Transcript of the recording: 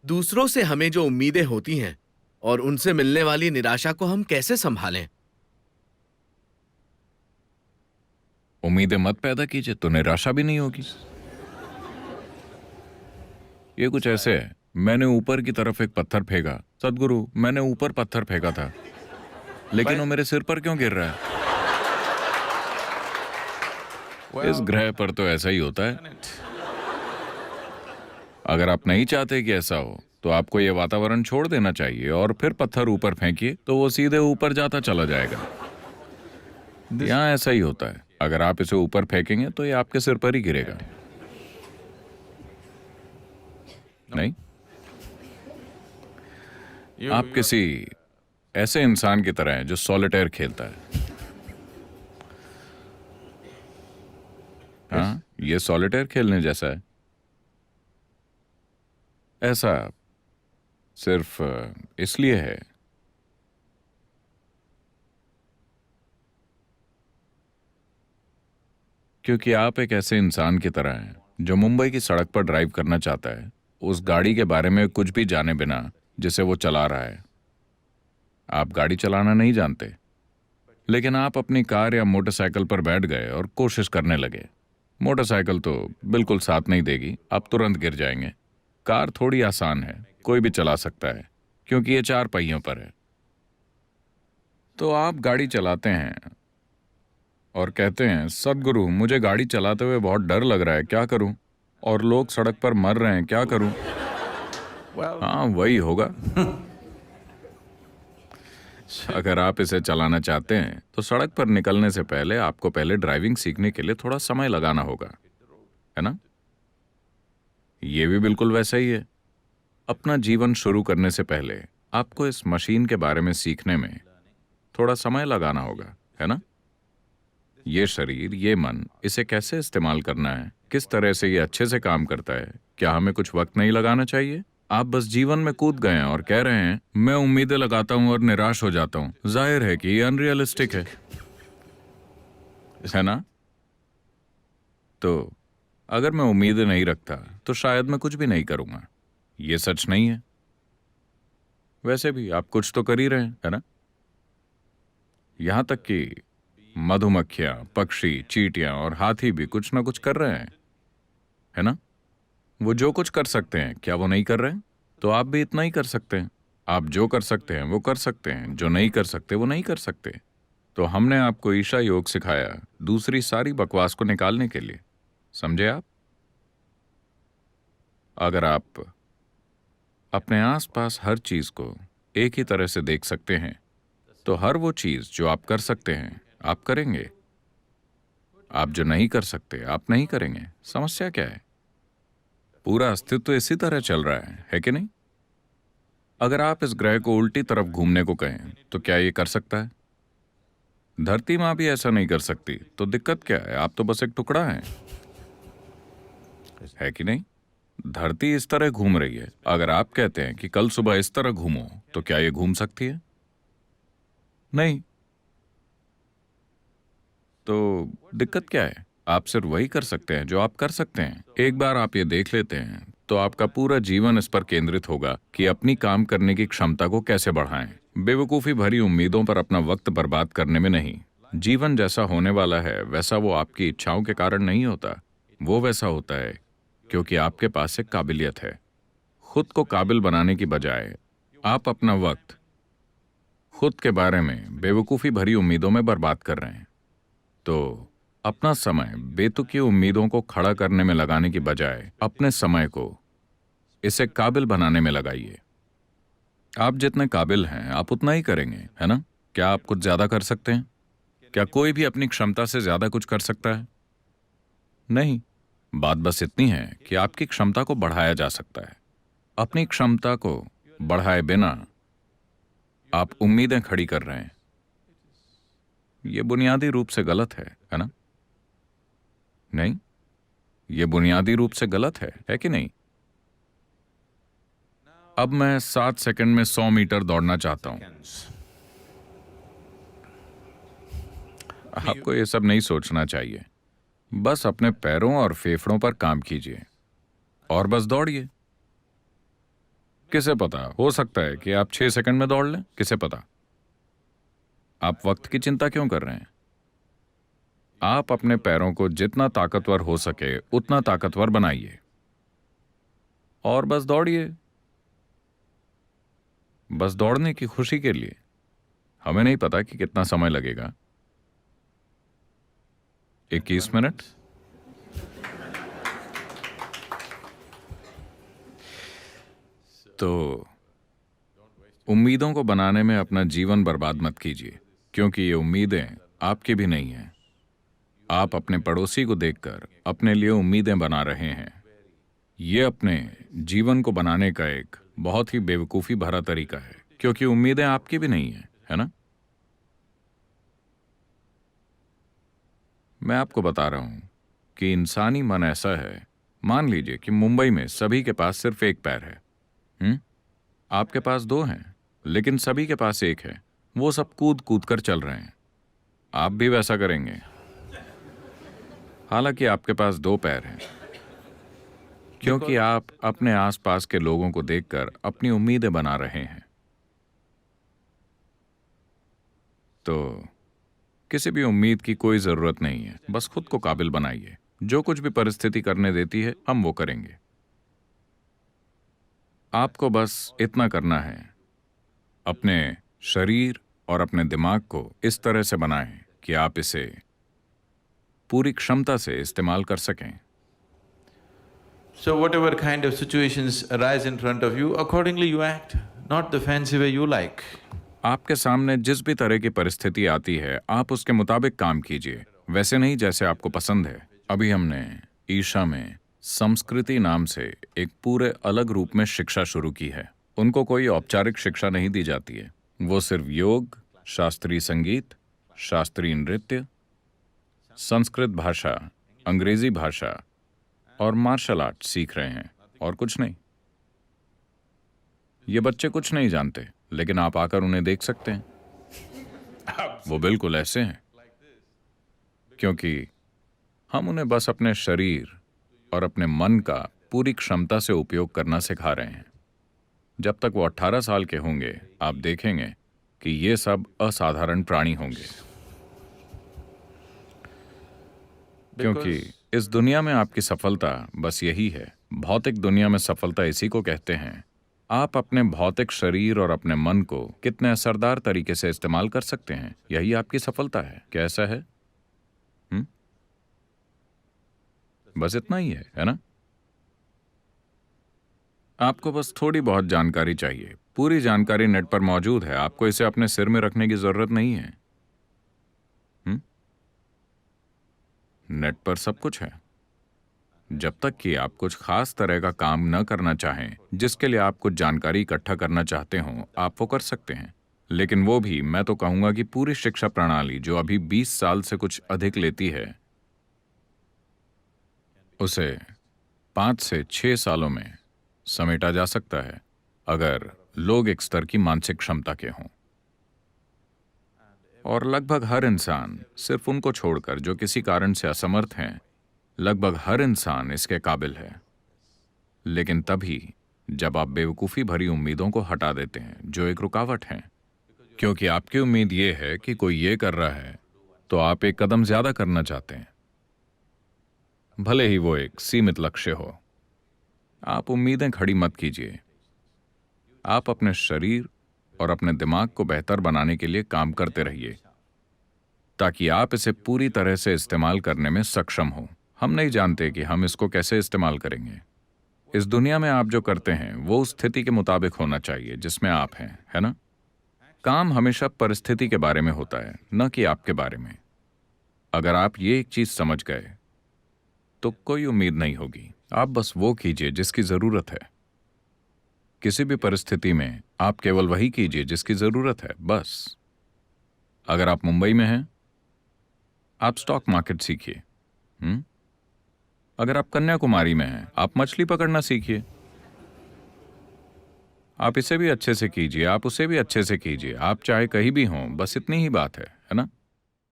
दूसरों से हमें जो उम्मीदें होती हैं और उनसे मिलने वाली निराशा को हम कैसे संभालें? उम्मीदें मत पैदा कीजिए तो निराशा भी नहीं होगी। ये कुछ ऐसे है, मैंने ऊपर की तरफ एक पत्थर फेंका। सदगुरु, मैंने ऊपर पत्थर फेंका था, लेकिन वो मेरे सिर पर क्यों गिर रहा है? इस ग्रह पर तो ऐसा ही होता है। अगर आप नहीं चाहते कि ऐसा हो तो आपको ये वातावरण छोड़ देना चाहिए और फिर पत्थर ऊपर फेंकिए तो वो सीधे ऊपर जाता चला जाएगा। यहाँ ऐसा ही होता है, अगर आप इसे ऊपर फेंकेंगे तो ये आपके सिर पर ही गिरेगा। नहीं, आप किसी ऐसे इंसान की तरह हैं जो सॉलिटेयर खेलता है। हाँ, ये सॉलिटेयर खेलने जैसा है। ऐसा सिर्फ इसलिए है क्योंकि आप एक ऐसे इंसान की तरह हैं जो मुंबई की सड़क पर ड्राइव करना चाहता है, उस गाड़ी के बारे में कुछ भी जाने बिना जिसे वो चला रहा है। आप गाड़ी चलाना नहीं जानते, लेकिन आप अपनी कार या मोटरसाइकिल पर बैठ गए और कोशिश करने लगे। मोटरसाइकिल तो बिल्कुल साथ नहीं देगी, आप तुरंत गिर जाएंगे। कार थोड़ी आसान है, कोई भी चला सकता है क्योंकि ये 4 पहियों पर है। तो आप गाड़ी चलाते हैं और कहते हैं, सदगुरु मुझे गाड़ी चलाते हुए बहुत डर लग रहा है, क्या करूं? और लोग सड़क पर मर रहे हैं, क्या करूं? हाँ, वही होगा। अगर आप इसे चलाना चाहते हैं तो सड़क पर निकलने से पहले आपको पहले ड्राइविंग सीखने के लिए थोड़ा समय लगाना होगा, है ना? ये भी बिल्कुल वैसा ही है। अपना जीवन शुरू करने से पहले आपको इस मशीन के बारे में सीखने में थोड़ा समय लगाना होगा, है ना? ये शरीर, ये मन, इसे कैसे इस्तेमाल करना है, किस तरह से ये अच्छे से काम करता है, क्या हमें कुछ वक्त नहीं लगाना चाहिए? आप बस जीवन में कूद गए हैं और कह रहे हैं मैं उम्मीदें लगाता हूं और निराश हो जाता हूं। जाहिर है कि ये अनरियलिस्टिक है ना? तो अगर मैं उम्मीदें नहीं रखता तो शायद मैं कुछ भी नहीं करूंगा। ये सच नहीं है। वैसे भी आप कुछ तो कर ही रहे हैं, है ना? यहां तक कि मधुमक्खियां, पक्षी, चींटियां और हाथी भी कुछ ना कुछ कर रहे हैं, है ना? वो जो कुछ कर सकते हैं, क्या वो नहीं कर रहे हैं? तो आप भी इतना ही कर सकते हैं। आप जो कर सकते हैं वो कर सकते हैं, जो नहीं कर सकते वो नहीं कर सकते। तो हमने आपको ईशा योग सिखाया दूसरी सारी बकवास को निकालने के लिए, समझे आप? अगर आप अपने आसपास हर चीज को एक ही तरह से देख सकते हैं तो हर वो चीज जो आप कर सकते हैं आप करेंगे। आप जो नहीं कर सकते आप नहीं करेंगे। समस्या क्या है? पूरा अस्तित्व इसी तरह चल रहा है कि नहीं? अगर आप इस ग्रह को उल्टी तरफ घूमने को कहें तो क्या ये कर सकता है? धरती माँ भी ऐसा नहीं कर सकती, तो दिक्कत क्या है? आप तो बस एक टुकड़ा हैं, है कि नहीं? धरती इस तरह घूम रही है। अगर आप कहते हैं कि कल सुबह इस तरह घूमो तो क्या ये घूम सकती है? नहीं। तो दिक्कत क्या है? आप सिर्फ वही कर सकते हैं जो आप कर सकते हैं। एक बार आप ये देख लेते हैं तो आपका पूरा जीवन इस पर केंद्रित होगा कि अपनी काम करने की क्षमता को कैसे बढ़ाएं। बेवकूफ़ी भरी उम्मीदों पर अपना वक्त बर्बाद करने में नहीं। जीवन जैसा होने वाला है वैसा वो आपकी इच्छाओं के कारण नहीं होता। वो वैसा होता है क्योंकि आपके पास एक काबिलियत है। खुद को काबिल बनाने की बजाय आप अपना वक्त खुद के बारे में बेवकूफ़ी भरी उम्मीदों में बर्बाद कर रहे हैं। तो अपना समय बेतुकी उम्मीदों को खड़ा करने में लगाने की बजाय अपने समय को इसे काबिल बनाने में लगाइए। आप जितने काबिल हैं आप उतना ही करेंगे, है ना? क्या आप कुछ ज्यादा कर सकते हैं? क्या कोई भी अपनी क्षमता से ज्यादा कुछ कर सकता है? नहीं। बात बस इतनी है कि आपकी क्षमता को बढ़ाया जा सकता है। अपनी क्षमता को बढ़ाए बिना आप उम्मीदें खड़ी कर रहे हैं। यह बुनियादी रूप से गलत है ना? नहीं, यह बुनियादी रूप से गलत है कि नहीं? अब मैं 7 सेकंड में 100 मीटर दौड़ना चाहता हूं। आपको यह सब नहीं सोचना चाहिए। बस अपने पैरों और फेफड़ों पर काम कीजिए और बस दौड़िए। किसे पता, हो सकता है कि आप 6 सेकंड में दौड़ लें, किसे पता। आप वक्त की चिंता क्यों कर रहे हैं? आप अपने पैरों को जितना ताकतवर हो सके उतना ताकतवर बनाइए और बस दौड़िए, बस दौड़ने की खुशी के लिए। हमें नहीं पता कि कितना समय लगेगा। 21 मिनट। तो उम्मीदों को बनाने में अपना जीवन बर्बाद मत कीजिए, क्योंकि ये उम्मीदें आपकी भी नहीं हैं। आप अपने पड़ोसी को देखकर अपने लिए उम्मीदें बना रहे हैं। ये अपने जीवन को बनाने का एक बहुत ही बेवकूफ़ी भरा तरीका है, क्योंकि उम्मीदें आपकी भी नहीं हैं, है ना? मैं आपको बता रहा हूं कि इंसानी मन ऐसा है। मान लीजिए कि मुंबई में सभी के पास सिर्फ एक पैर है। आपके पास दो हैं, लेकिन सभी के पास एक है। वो सब कूद कूद कर चल रहे हैं। आप भी वैसा करेंगे, हालांकि आपके पास दो पैर हैं, क्योंकि आप अपने आसपास के लोगों को देखकर अपनी उम्मीदें बना रहे हैं। तो किसी भी उम्मीद की कोई जरूरत नहीं है। बस खुद को काबिल बनाइए। जो कुछ भी परिस्थिति करने देती है, हम वो करेंगे। आपको बस इतना करना है, अपने शरीर और अपने दिमाग को इस तरह से बनाएं कि आप इसे पूरी क्षमता से इस्तेमाल कर सकें। So whatever kind of situations arise in front of you, accordingly you act, not the fancy way you like. आपके सामने जिस भी तरह की परिस्थिति आती है, आप उसके मुताबिक काम कीजिए, वैसे नहीं जैसे आपको पसंद है। अभी हमने ईशा में संस्कृति नाम से एक पूरे अलग रूप में शिक्षा शुरू की है। उनको कोई औपचारिक शिक्षा नहीं दी जाती है। वो सिर्फ योग, शास्त्रीय संगीत, शास्त्रीय नृत्य, संस्कृत भाषा, अंग्रेजी भाषा और मार्शल आर्ट सीख रहे हैं, और कुछ नहीं। ये बच्चे कुछ नहीं जानते, लेकिन आप आकर उन्हें देख सकते हैं। वो बिल्कुल ऐसे हैं, क्योंकि हम उन्हें बस अपने शरीर और अपने मन का पूरी क्षमता से उपयोग करना सिखा रहे हैं। जब तक वो 18 साल के होंगे, आप देखेंगे कि ये सब असाधारण प्राणी होंगे, क्योंकि इस दुनिया में आपकी सफलता बस यही है। भौतिक दुनिया में सफलता इसी को कहते हैं। आप अपने भौतिक शरीर और अपने मन को कितने असरदार तरीके से इस्तेमाल कर सकते हैं, यही आपकी सफलता है। कैसा है? बस इतना ही है ना? आपको बस थोड़ी बहुत जानकारी चाहिए। पूरी जानकारी नेट पर मौजूद है। आपको इसे अपने सिर में रखने की जरूरत नहीं है। नेट पर सब कुछ है। जब तक कि आप कुछ खास तरह का काम न करना चाहें, जिसके लिए आप कुछ जानकारी इकट्ठा करना चाहते हो, आप वो कर सकते हैं। लेकिन वो भी, मैं तो कहूंगा कि पूरी शिक्षा प्रणाली जो अभी 20 साल से कुछ अधिक लेती है, उसे 5 से 6 सालों में समेटा जा सकता है, अगर लोग एक स्तर की मानसिक क्षमता के हों। और लगभग हर इंसान, सिर्फ उनको छोड़कर जो किसी कारण से असमर्थ हैं, लगभग हर इंसान इसके काबिल है। लेकिन तभी जब आप बेवकूफ़ी भरी उम्मीदों को हटा देते हैं, जो एक रुकावट हैं। क्योंकि आपकी उम्मीद ये है कि कोई ये कर रहा है, तो आप एक कदम ज्यादा करना चाहते हैं, भले ही वो एक सीमित लक्ष्य हो। आप उम्मीदें खड़ी मत कीजिए। आप अपने शरीर और अपने दिमाग को बेहतर बनाने के लिए काम करते रहिए, ताकि आप इसे पूरी तरह से इस्तेमाल करने में सक्षम हो। हम नहीं जानते कि हम इसको कैसे इस्तेमाल करेंगे। इस दुनिया में आप जो करते हैं वो उस स्थिति के मुताबिक होना चाहिए जिसमें आप हैं, है ना? काम हमेशा परिस्थिति के बारे में होता है, न कि आपके बारे में। अगर आप ये एक चीज समझ गए तो कोई उम्मीद नहीं होगी। आप बस वो कीजिए जिसकी जरूरत है। किसी भी परिस्थिति में आप केवल वही कीजिए जिसकी जरूरत है, बस। अगर आप मुंबई में हैं, आप स्टॉक मार्केट सीखिए। अगर आप कन्याकुमारी में हैं, आप मछली पकड़ना सीखिए। आप इसे भी अच्छे से कीजिए, आप उसे भी अच्छे से कीजिए। आप चाहे कहीं भी हों, बस इतनी ही बात है ना?